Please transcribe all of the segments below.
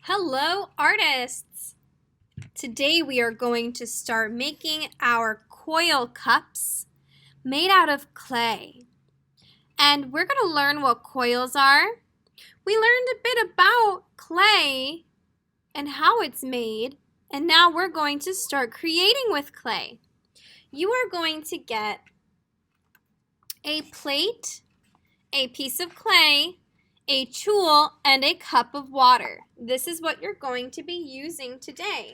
Hello, artists! Today we are going to start making our coil cups made out of clay. And we're going to learn what coils are. We learned a bit about clay and how it's made, and now we're going to start creating with clay. You are going to get a plate, a piece of clay, a tool, and a cup of water. This is what you're going to be using today.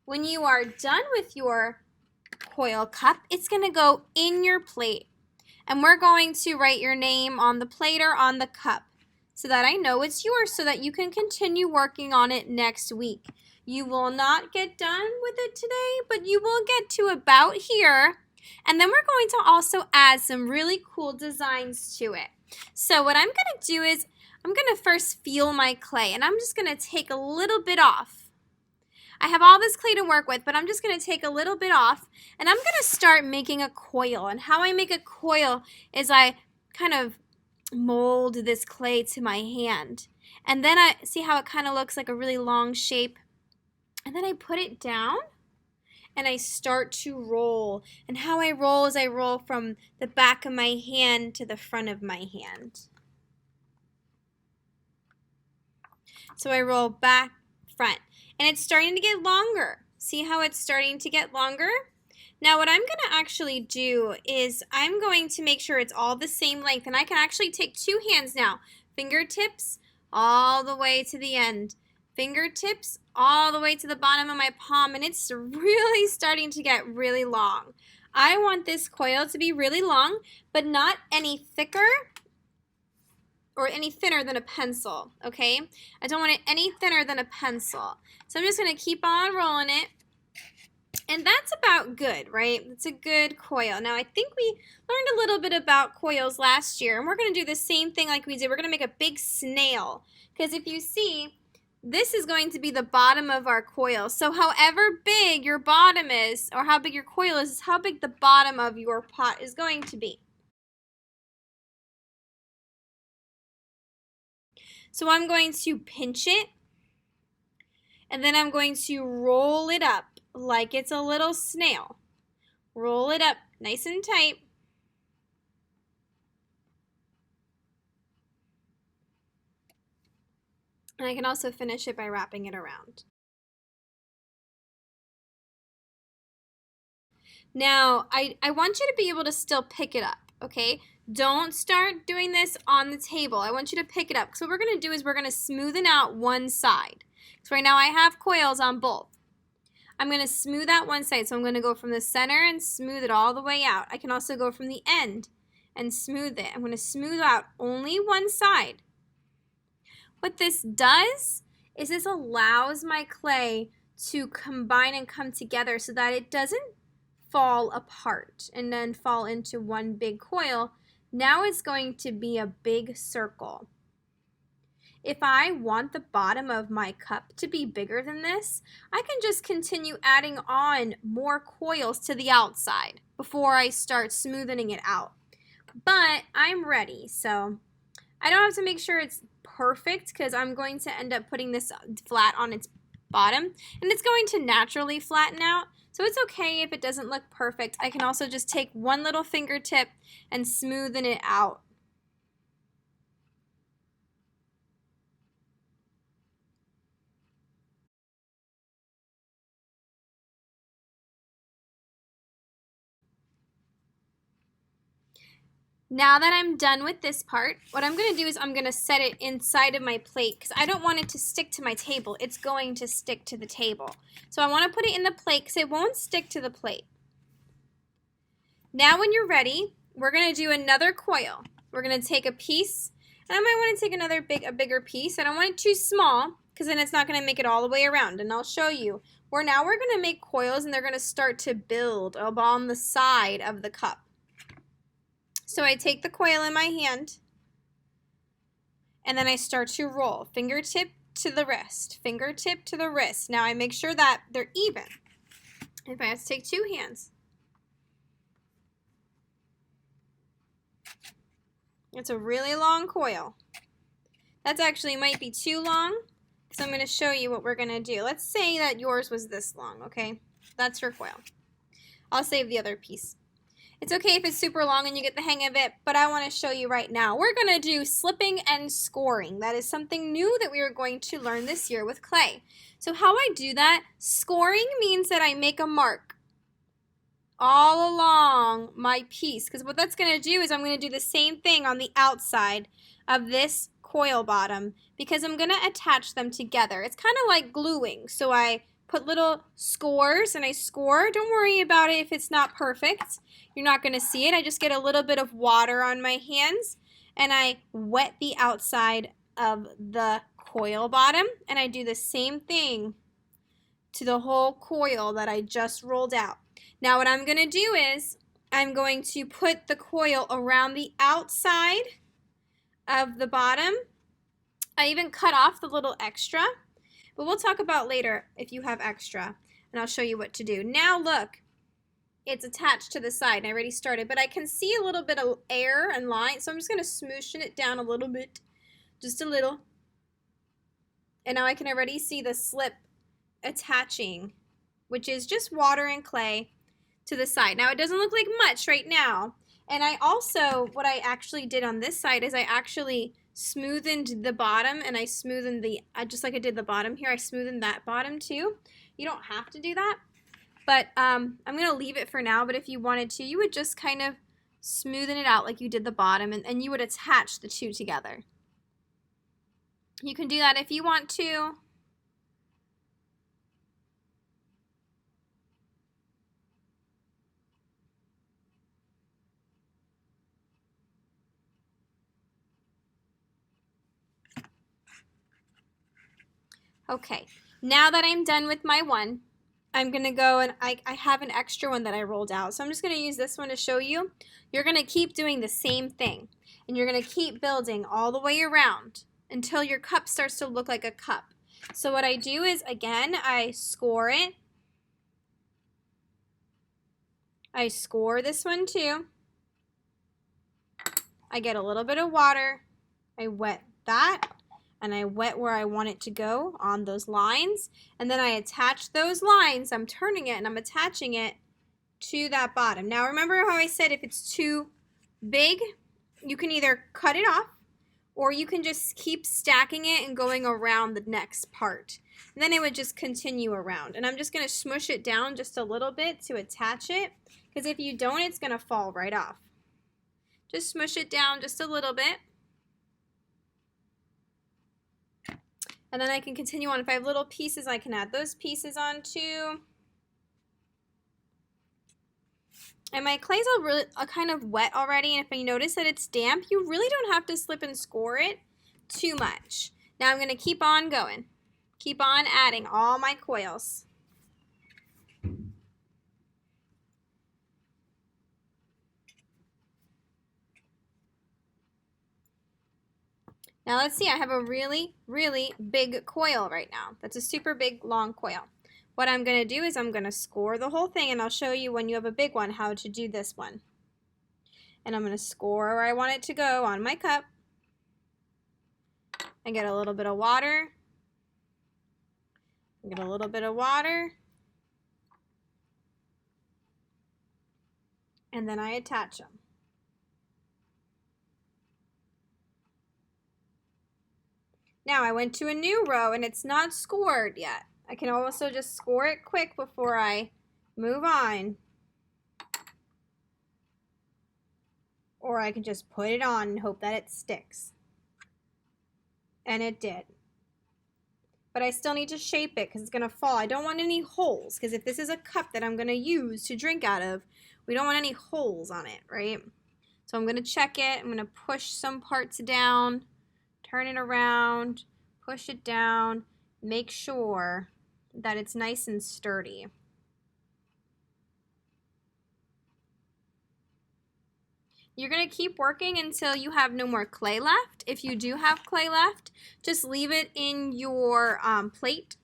When you are done with your coil cup, it's going to go in your plate. And we're going to write your name on the plate or on the cup so that I know it's yours so that you can continue working on it next week. You will not get done with it today, but you will get to about here. And then we're going to also add some really cool designs to it. So what I'm going to do is I'm going to first feel my clay, and I'm just going to take a little bit off. I have all this clay to work with, but I'm just going to take a little bit off, and I'm going to start making a coil. And how I make a coil is I kind of mold this clay to my hand. And then I see how it kind of looks like a really long shape. And then I put it down, and I start to roll. And how I roll is I roll from the back of my hand to the front of my hand. So I roll back, front. And it's starting to get longer. See how it's starting to get longer? Now what I'm going to actually do is I'm going to make sure it's all the same length. And I can actually take two hands now. Fingertips all the way to the end. Fingertips all the way to the bottom of my palm. And it's really starting to get really long. I want this coil to be really long, but not any thicker or any thinner than a pencil, okay? I don't want it any thinner than a pencil. So I'm just going to keep on rolling it. And that's about good, right? It's a good coil. Now, I think we learned a little bit about coils last year, and we're going to do the same thing like we did. We're going to make a big snail, because if you see, this is going to be the bottom of our coil. So however big your bottom is, or how big your coil is how big the bottom of your pot is going to be. So I'm going to pinch it, and then I'm going to roll it up like it's a little snail. Roll it up nice and tight. And I can also finish it by wrapping it around. Now, I want you to be able to still pick it up, okay? Don't start doing this on the table. I want you to pick it up. So what we're going to do is we're going to smoothen out one side. So right now I have coils on both. I'm going to smooth out one side. So I'm going to go from the center and smooth it all the way out. I can also go from the end and smooth it. I'm going to smooth out only one side. What this does is this allows my clay to combine and come together so that it doesn't fall apart and then fall into one big coil. Now it's going to be a big circle. If I want the bottom of my cup to be bigger than this, I can just continue adding on more coils to the outside before I start smoothing it out. But I'm ready, so I don't have to make sure it's perfect because I'm going to end up putting this flat on its bottom, and it's going to naturally flatten out. So it's okay if it doesn't look perfect. I can also just take one little fingertip and smoothen it out. Now that I'm done with this part, what I'm going to do is I'm going to set it inside of my plate because I don't want it to stick to my table. It's going to stick to the table. So I want to put it in the plate because it won't stick to the plate. Now when you're ready, we're going to do another coil. We're going to take a piece, and I might want to take a bigger piece. I don't want it too small because then it's not going to make it all the way around, and I'll show you. Now we're going to make coils, and they're going to start to build along the side of the cup. So I take the coil in my hand, and then I start to roll. Fingertip to the wrist, fingertip to the wrist. Now I make sure that they're even. If I have to take two hands. It's a really long coil. That's actually might be too long. because I'm going to show you what we're going to do. Let's say that yours was this long, okay? That's your coil. I'll save the other piece. It's okay if it's super long and you get the hang of it, but I want to show you right now. We're going to do slipping and scoring. That is something new that we are going to learn this year with clay. So how I do that, scoring means that I make a mark all along my piece, because what that's going to do is I'm going to do the same thing on the outside of this coil bottom, because I'm going to attach them together. It's kind of like gluing. So I put little scores and I score. Don't worry about it if it's not perfect. You're not going to see it. I just get a little bit of water on my hands and I wet the outside of the coil bottom, and I do the same thing to the whole coil that I just rolled out. Now what I'm going to do is I'm going to put the coil around the outside of the bottom. I even cut off the little extra, but we'll talk about later if you have extra, and I'll show you what to do. Now look, it's attached to the side, and I already started, but I can see a little bit of air and line, so I'm just going to smoosh it down a little bit, just a little, and now I can already see the slip attaching, which is just water and clay to the side. Now it doesn't look like much right now, and I also, what I actually did on this side is I actually smoothened the bottom, and I smoothened the, just like I did the bottom here, I smoothened that bottom too. You don't have to do that, but I'm going to leave it for now, but if you wanted to, you would just kind of smoothen it out like you did the bottom, and you would attach the two together. You can do that if you want to. Okay, now that I'm done with my one, I'm going to go and I have an extra one that I rolled out. So I'm just going to use this one to show you. You're going to keep doing the same thing. And you're going to keep building all the way around until your cup starts to look like a cup. So what I do is, again, I score it. I score this one too. I get a little bit of water. I wet that. And I wet where I want it to go on those lines, and then I attach those lines. I'm turning it and I'm attaching it to that bottom. Now remember how I said if it's too big, you can either cut it off or you can just keep stacking it and going around the next part. And then it would just continue around. And I'm just going to smush it down just a little bit to attach it, because if you don't, it's going to fall right off. Just smush it down just a little bit. And then I can continue on. If I have little pieces, I can add those pieces on too. And my clay's a kind of wet already, and if you notice that it's damp, you really don't have to slip and score it too much. Now I'm going to keep on going. Keep on adding all my coils. Now let's see, I have a really, really big coil right now. That's a super big, long coil. What I'm going to do is I'm going to score the whole thing, and I'll show you when you have a big one how to do this one. And I'm going to score where I want it to go on my cup. I get a little bit of water. I get a little bit of water. And then I attach them. Now I went to a new row and it's not scored yet. I can also just score it quick before I move on. Or I can just put it on and hope that it sticks. And it did. But I still need to shape it because it's going to fall. I don't want any holes, because if this is a cup that I'm going to use to drink out of, we don't want any holes on it, right? So I'm going to check it. I'm going to push some parts down. Turn it around, push it down, make sure that it's nice and sturdy. You're going to keep working until you have no more clay left. If you do have clay left, just leave it in your plate.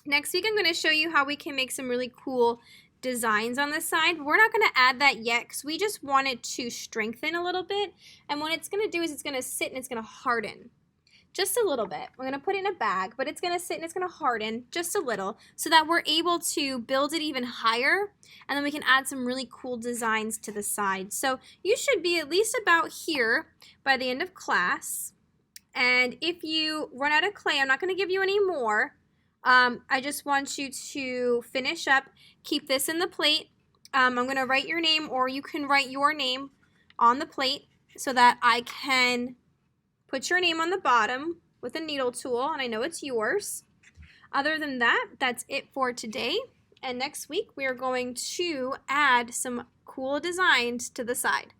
Next week I'm going to show you how we can make some really cool designs on the side. We're not going to add that yet because we just want it to strengthen a little bit, and what it's going to do is it's going to sit and it's going to harden. just a little bit. We're going to put it in a bag, but it's going to sit and it's going to harden just a little so that we're able to build it even higher, and then we can add some really cool designs to the side. So you should be at least about here by the end of class. And if you run out of clay, I'm not going to give you any more. I just want you to finish up. Keep this in the plate. I'm going to write your name, or you can write your name on the plate so that I can put your name on the bottom with a needle tool, and I know it's yours. Other than that, that's it for today. And next week, we are going to add some cool designs to the side.